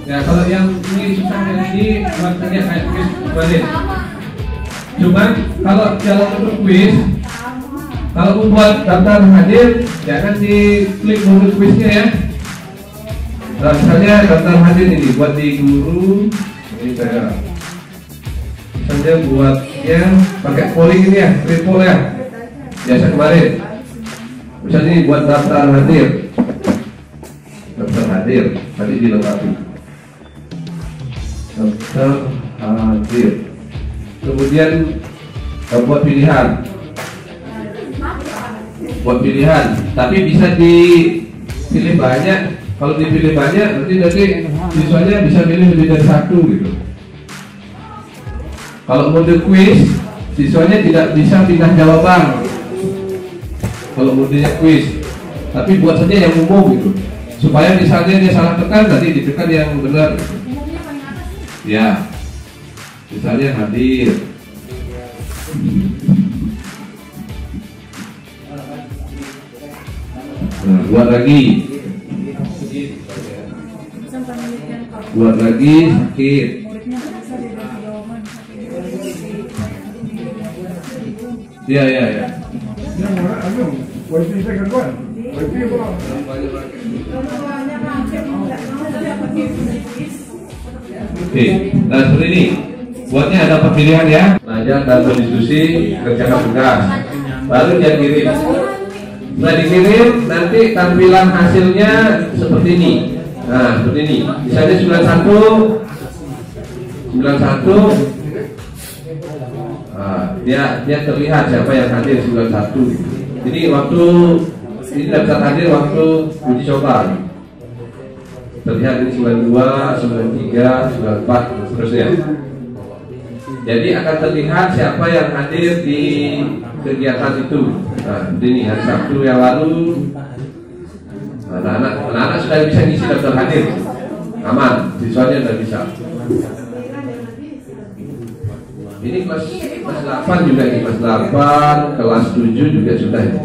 Ya kalau yang ini susahnya ini buatnya kayak quiz balik. Cuman kalau untuk quiz, kalau membuat daftar hadir, jangan diklik dulu quiznya ya. Nah, misalnya daftar hadir ini buat di guru, ini saya. Misalnya buatnya pakai polling ini ya, triple ya. Biasa kemarin. Misalnya ini buat daftar hadir. Daftar hadir, tadi dilengkapi. Daftar hadir. Kemudian buat pilihan. Buat pilihan, tapi bisa dipilih banyak. Kalau dipilih banyak, nanti siswanya bisa pilih lebih dari satu gitu. Kalau mode quiz, siswanya tidak bisa pindah jawaban. Kalau modenya quiz, tapi buat saja yang umum gitu, supaya misalnya dia salah tekan, nanti ditekan yang benar. Ya, misalnya hadir. Nah, buat lagi sakit. Ya. Oke, nah seperti ini. Buatnya ada pemilihan ya. Belajar dan berdiskusi, kerjakan tugas. Baru dia kirim. Nah dikirim, nanti tampilan hasilnya seperti ini. Nah seperti ini. Misalnya 91. Dia terlihat siapa yang hadir 91. Jadi waktu ini daftar hadir waktu uji coba. Terlihat ini 92, 93, 94 seterusnya. Jadi akan terlihat siapa yang hadir di kegiatan itu. Nah, ini hari Sabtu yang lalu. Anak-anak sudah bisa ngisi daftar hadir. Aman, siswanya sudah bisa. Ini kelas 8 juga ini, kelas 8, kelas 7 juga sudah ini.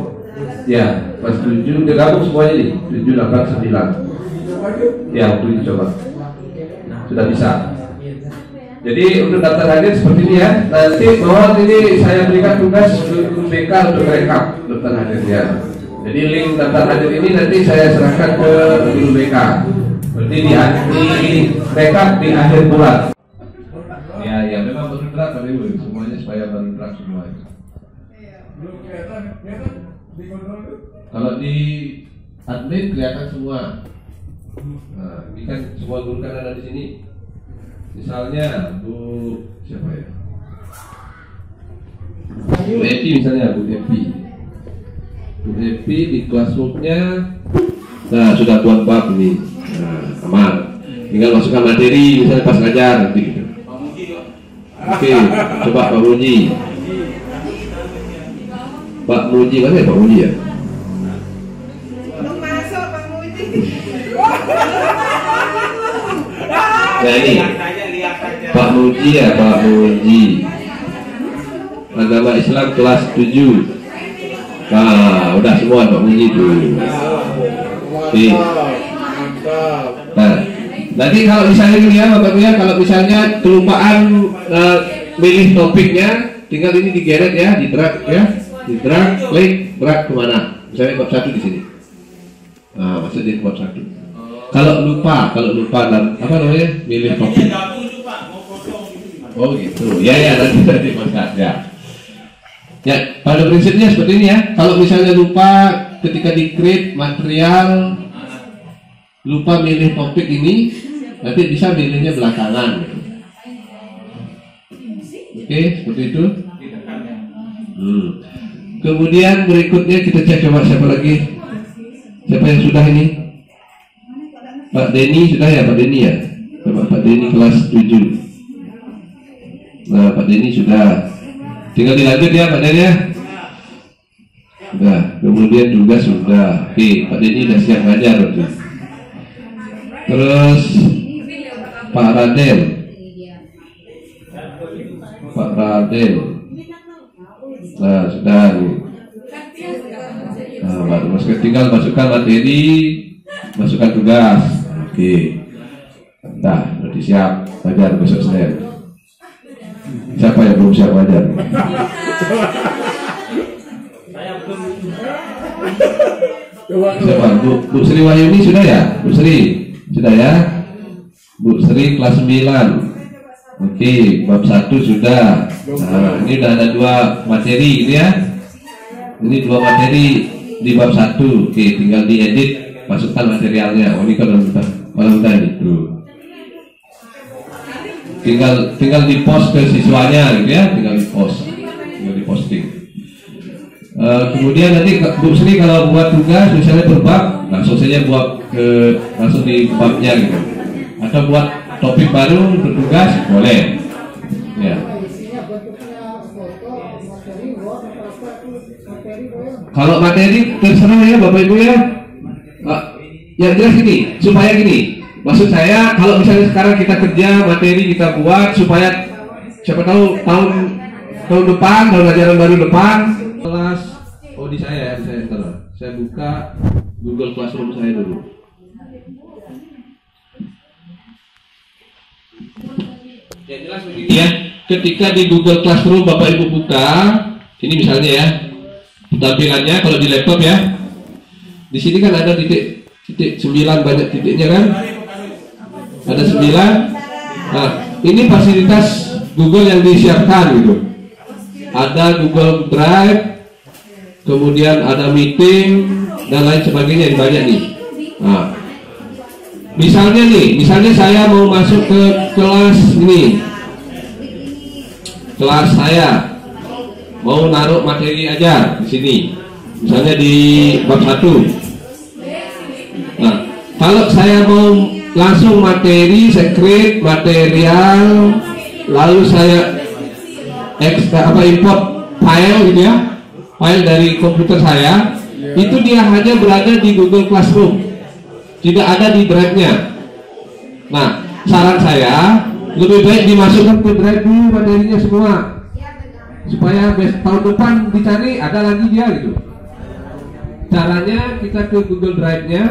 Ya, kelas 7 udah gabung semuanya nih, 7, 8, 9. Ya, untuk dicoba. Sudah bisa. Jadi untuk daftar hadir seperti ini ya. Nanti mohon ini saya berikan tugas guru BK untuk rekap daftar hadirnya. Jadi link daftar hadir ini nanti saya serahkan ke guru BK. Berarti di rekap di akhir bulan. Ya memang bergerak Pak Ibu, semuanya supaya bergerak semua. Kalau di admin kelihatan semua. Nah, ini kan semua guru kan ada di sini. Misalnya Bu siapa ya? Bu Epi misalnya, Bu Epi. Bu Epi di classroom-nya. Nah, sudah buat bab ini. Nah, aman. Tinggal masukkan materi misalnya pas ngajar nanti gitu. Oke, coba Pak Muji. Pak Muji mana ya Pak Muji ya? Belum masuk Pak Muji. Nah ini Pak Muji ya, Pak Muji. Agama Islam kelas 7. Nah, udah semua Pak Muji tuh. Oke. Nah, nanti kalau misalnya ini ya Bapak ya, kalau misalnya kelupaan milih topiknya, tinggal ini digeret ya, di drag ya, di drag, klik, drag kemana? Misalnya bab 1 di sini. Nah, masuk di bab 1. Kalau lupa dan apa namanya milih topik. Oh gitu. Ya nanti Mas ya. Ya, pada prinsipnya seperti ini ya. Kalau misalnya lupa ketika di-create material, lupa milih topik ini, nanti bisa milihnya belakangan. Oke, seperti itu. Kemudian berikutnya kita cek coba siapa lagi? Siapa yang sudah ini? Pak Denny sudah ya, Pak Denny ya. Coba Pak Denny kelas 7. Nah, Pak Denny sudah. Tinggal dilanjut ya Pak Denny ya. Sudah. Kemudian juga sudah. Oke, Pak Denny sudah siap ngajar. Terus Pak Radel. Pak Radel. Nah, sudah nih. Nah, tinggal masukkan materi, masukkan tugas. Oke. Nah, berarti siap belajar besok Senin. Siapa yang belum siap belajar? Siapa? Bu Sri Wahyuni sudah ya? Bu Sri sudah ya? Bu Sri kelas 9. Oke, bab 1 sudah. Nah, ini udah ada 2 materi ini ya. Ini 2 materi di bab 1. Oke, tinggal diedit, masukkan materialnya. Oh, ini kalau udah ini tuh. Tinggal di post ke siswanya gitu ya, tinggal di posting. Kemudian nanti Bu Sri kalau buat tugas misalnya berbab, langsung saja buat langsung di babnya gitu. Atau buat topik baru untuk tugas boleh. Ya. Kalau materi terserah ya Bapak Ibu ya. Yang jelas gini, supaya gini. Maksud saya kalau misalnya sekarang kita kerja materi kita buat supaya siapa tahu tahun depan, tahun ajaran baru depan kelas di saya ntar. Saya buka Google Classroom saya dulu. Ya jelas begini ya. Ketika di Google Classroom Bapak Ibu buka, ini misalnya ya tampilannya kalau di laptop ya. Di sini kan ada titik 9 banyak titiknya kan? Ada 9. Nah, ini fasilitas Google yang disiapkan gitu. Ada Google Drive, kemudian ada meeting dan lain sebagainya, banyak nih. Nah, misalnya saya mau masuk ke kelas ini, kelas saya mau naruh materi aja di sini, misalnya di bab 1. Nah, kalau saya mau langsung materi, saya create material, lalu saya import file gitu ya, file dari komputer saya, itu dia hanya berada di Google Classroom, tidak ada di drive-nya. Nah, saran saya lebih baik dimasukkan ke drive dulu materinya semua, supaya tahun depan dicari ada lagi dia gitu. Caranya kita ke Google Drive-nya,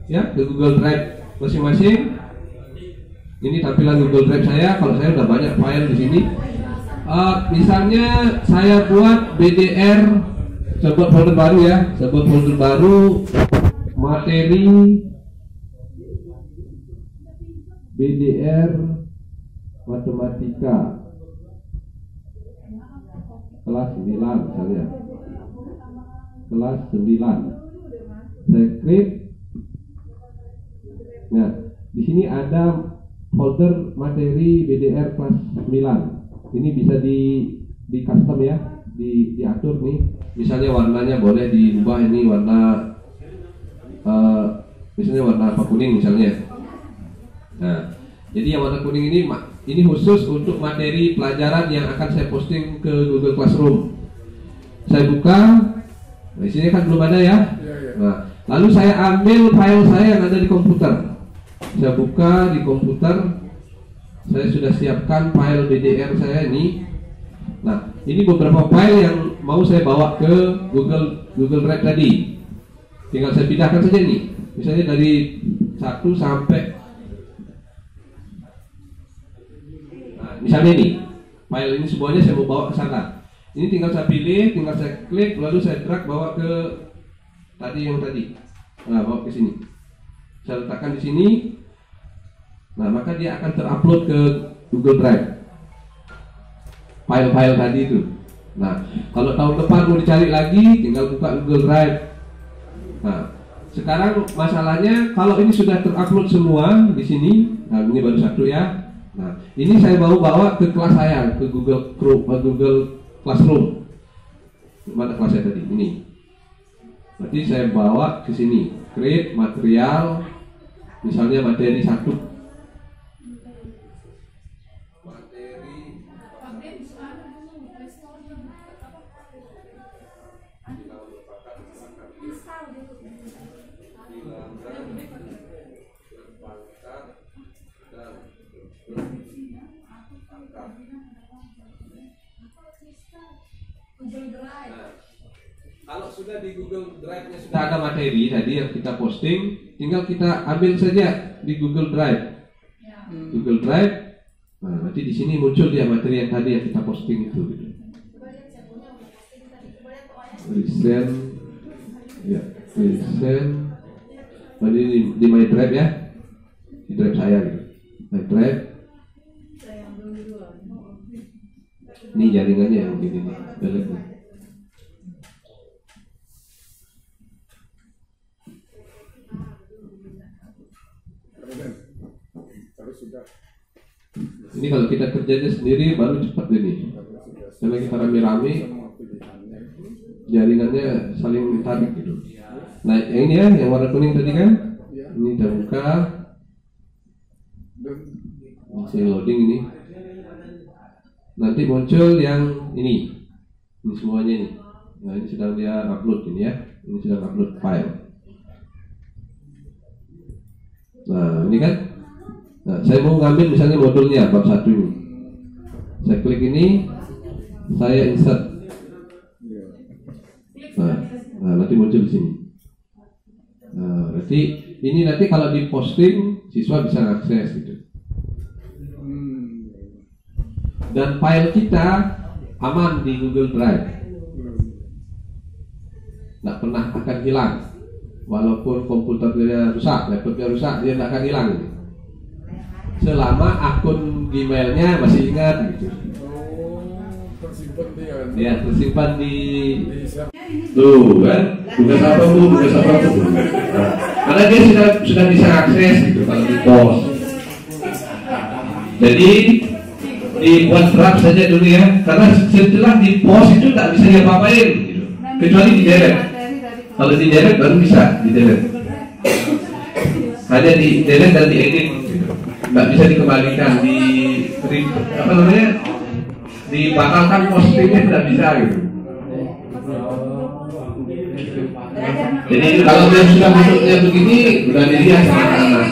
ya, ke Google Drive masing-masing. Ini tampilan Google Drive saya. Kalau saya udah banyak file di sini. Misalnya saya buat BDR, saya buat folder baru ya. Saya buat folder baru materi BDR matematika kelas 9 misalnya. Kelas 9. Saya create. Nah, di sini ada folder materi BDR kelas 9. Ini bisa di custom ya, diatur nih. Misalnya warnanya boleh diubah, ini warna misalnya warna apa, kuning misalnya. Nah, jadi yang warna kuning ini khusus untuk materi pelajaran yang akan saya posting ke Google Classroom. Saya buka, di sini kan belum ada ya. Nah, lalu saya ambil file saya yang ada di komputer. Saya buka di komputer, saya sudah siapkan file BDR saya ini. Nah, ini beberapa file yang mau saya bawa ke Google Drive tadi. Tinggal saya pindahkan saja nih. Misalnya dari 1 sampai, nah, misalnya ini, file ini semuanya saya mau bawa ke sana. Ini tinggal saya pilih, tinggal saya klik, lalu saya drag bawa ke yang tadi. Nah, bawa ke sini. Saya letakkan di sini. Nah, maka dia akan terupload ke Google Drive file-file tadi itu. Nah, kalau tahun depan mau dicari lagi, tinggal buka Google Drive. Nah, sekarang masalahnya kalau ini sudah terupload semua di sini. Nah, ini baru 1 ya. Nah, ini saya mau bawa ke kelas saya, ke Google Classroom. Mana kelas saya tadi? Ini. Berarti saya bawa ke sini. Create material, misalnya materi 1. Kalau sudah di Google Drive-nya sudah ada materi tadi yang kita posting, tinggal kita ambil saja di Google Drive. Google Drive. Nah, nanti di sini muncul dia materi yang tadi yang kita posting itu. Gitu. Resend, ya, resend. Tadi di My Drive ya, di Drive saya gitu. My Drive. Ini jaringannya yang begini nih, delete nih. Ini kalau kita kerjanya sendiri baru cepat ini. Karena kita rame-rame, jaringannya saling tarik gitu. Nah yang ini ya, yang warna kuning tadi kan, ini kita buka, masih loading ini. Nanti muncul yang ini semuanya ini. Nah ini sedang dia upload ini ya, ini sedang upload file. Nah ini kan, nah, saya mau ngambil misalnya modulnya bab 1 ini. Saya klik ini, saya insert. Nah nanti muncul di sini. Nah berarti ini nanti kalau diposting siswa bisa akses gitu. Dan file kita aman di Google Drive, nggak pernah akan hilang. Walaupun komputernya rusak, laptopnya rusak, dia nggak akan hilang. Selama akun Gmailnya masih ingat gitu. Ya tersimpan di tuh kan, tugas apa bu. Karena dia sudah bisa akses gitu kalau di post. Jadi dibuat draft saja dulu ya, karena setelah di post itu tak bisa diapa-apain gitu. Kecuali di delete. Kalau di delete baru bisa di delete. Hanya di delete dan di edit gitu. Nggak bisa dikembalikan di apa namanya, dibatalkan postingnya tidak bisa gitu. Jadi kalau dia sudah bentuknya begini, udah dilihat sama anak.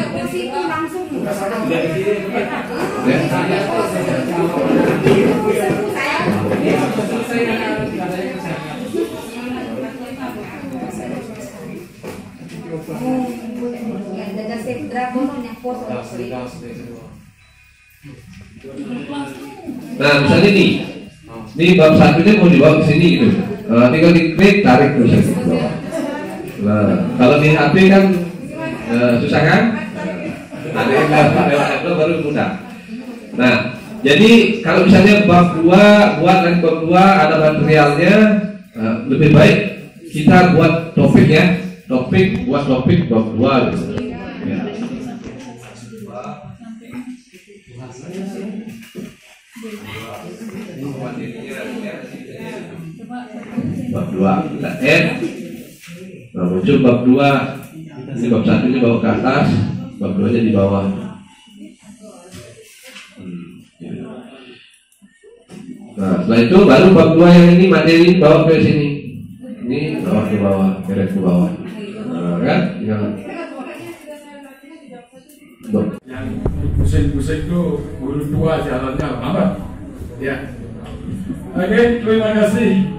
Nah misalnya ini bab 1-nya mau dibawa ke sini gitu. Tinggal diklik, tarik terus ke bawah. Nah kalau di HP kan susah kan? Ada yang lewat Apple baru mudah. Nah jadi kalau misalnya bab 2 buat lagi bab 2 ada materialnya, lebih baik kita buat topik ya, buat topik bab 2 gitu. Ya. Bab 2 kita add. Nah muncul bab 2. Ini bab 1 nya bawa ke atas, bab 2 nya di bawah. Nah setelah itu baru bab 2 yang ini materi bawa ke sini. Ini bawa ke bawah, keret ke bawah. Nah kan tinggal yang pusing-pusing itu guru tua jalannya lambat ya. Oke, terima kasih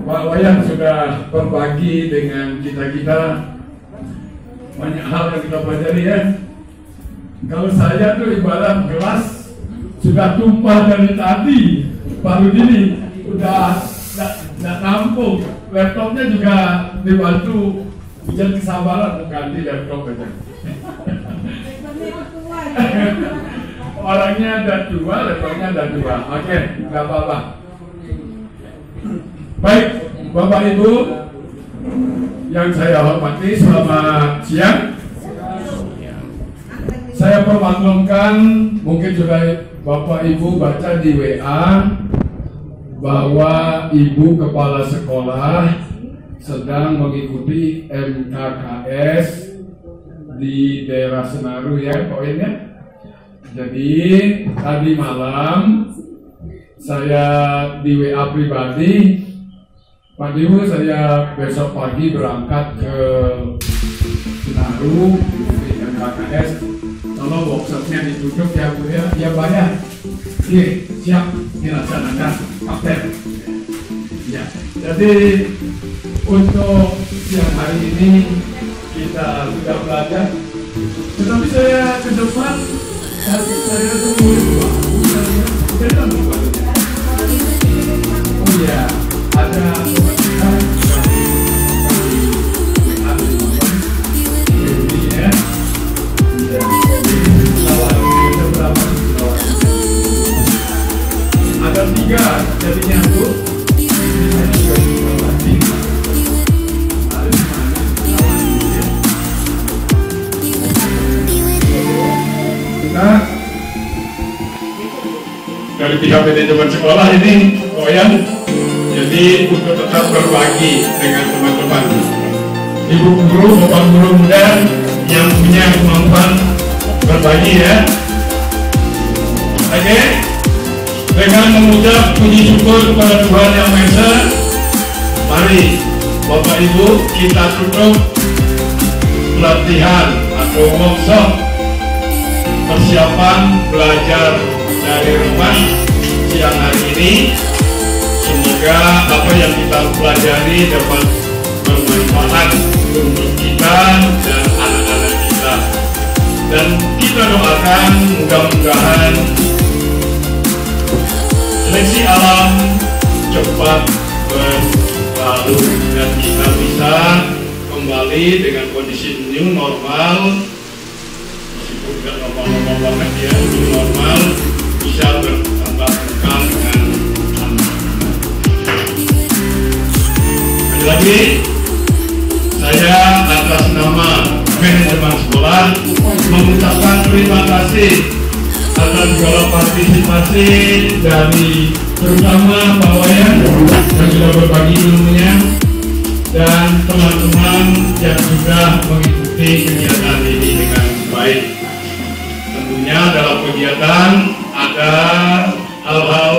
Pak Wayan sudah berbagi dengan kita banyak hal yang kita pelajari ya. Kalau saya tuh ibarat gelas sudah tumpah dari tadi, baru ini udah nggak nampung. Laptopnya juga dibantu, ujian kesabaran ganti laptop aja. Orangnya ada 2, laptopnya ada 2. Oke, nggak apa-apa. Baik, Bapak Ibu yang saya hormati, selamat siang. Saya permaklumkan, mungkin sudah Bapak Ibu baca di WA bahwa Ibu Kepala Sekolah sedang mengikuti MKKS di daerah Senaru ya poinnya. Jadi tadi malam saya di WA pribadi, Pak Ibu saya besok pagi berangkat ke Senaru di MKKS. Tolong workshopnya ditutup ya Bu ya, ya bayar. Oke, siap dilaksanakan Kapten. Ya, jadi untuk siang hari ini kita sudah belajar. Tetapi saya ke depan Oh iya, ada ada 3 jadinya tuh. Dari pihak manajemen sekolah ini Wayan jadi untuk tetap berbagi dengan teman-teman ibu guru, bapak guru muda yang punya kemampuan berbagi ya. Oke, dengan mengucap puji syukur kepada Tuhan Yang Maha Esa, mari bapak ibu kita tutup pelatihan atau workshop persiapan belajar dari rumah siang hari ini. Semoga apa yang kita pelajari dapat bermanfaat untuk kita dan anak-anak kita, dan kita doakan mudah-mudahan seleksi alam cepat berlalu dan kita bisa kembali dengan kondisi new normal. Bukan normal-normal banget ya, new normal, bisa bertambah muka dengan anak-anak. Lagi saya atas nama manajemen sekolah mengucapkan terima kasih atas segala partisipasi dari terutama Pak Wayan yang sudah berbagi ilmunya dan teman-teman yang sudah mengikuti kegiatan ini dengan baik. Tentunya dalam kegiatan ada hal-hal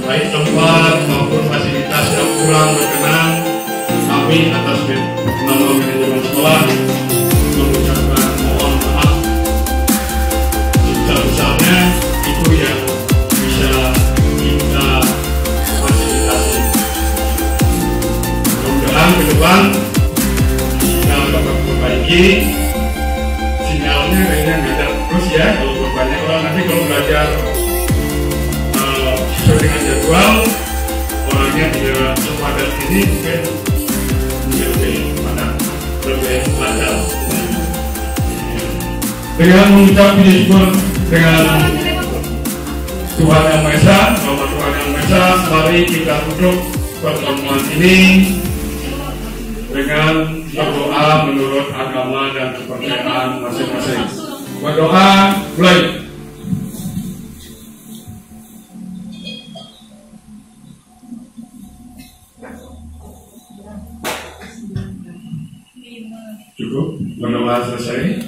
baik tempat maupun fasilitas yang kurang berkenan. Kami atas nama manajemen sekolah mengucapkan mohon maaf sebesar-besarnya. Itu yang bisa kita fasilitasi. Mudah-mudahan ke depan kita dapat perbaiki. Sinyalnya kayaknya beda terus ya kalau berbanyak orang. Nanti kalau belajar sesuai dengan jadwal, orangnya tidak sepadat ini mungkin lebih lancar. Dengan mengucap puji syukur dengan Tuhan Yang Maha Esa, Bapak Tuhan Yang Maha Esa, mari kita tutup pertemuan ini dengan berdoa menurut agama dan kepercayaan masing-masing. Berdoa, mulai. Cukup, berdoa selesai.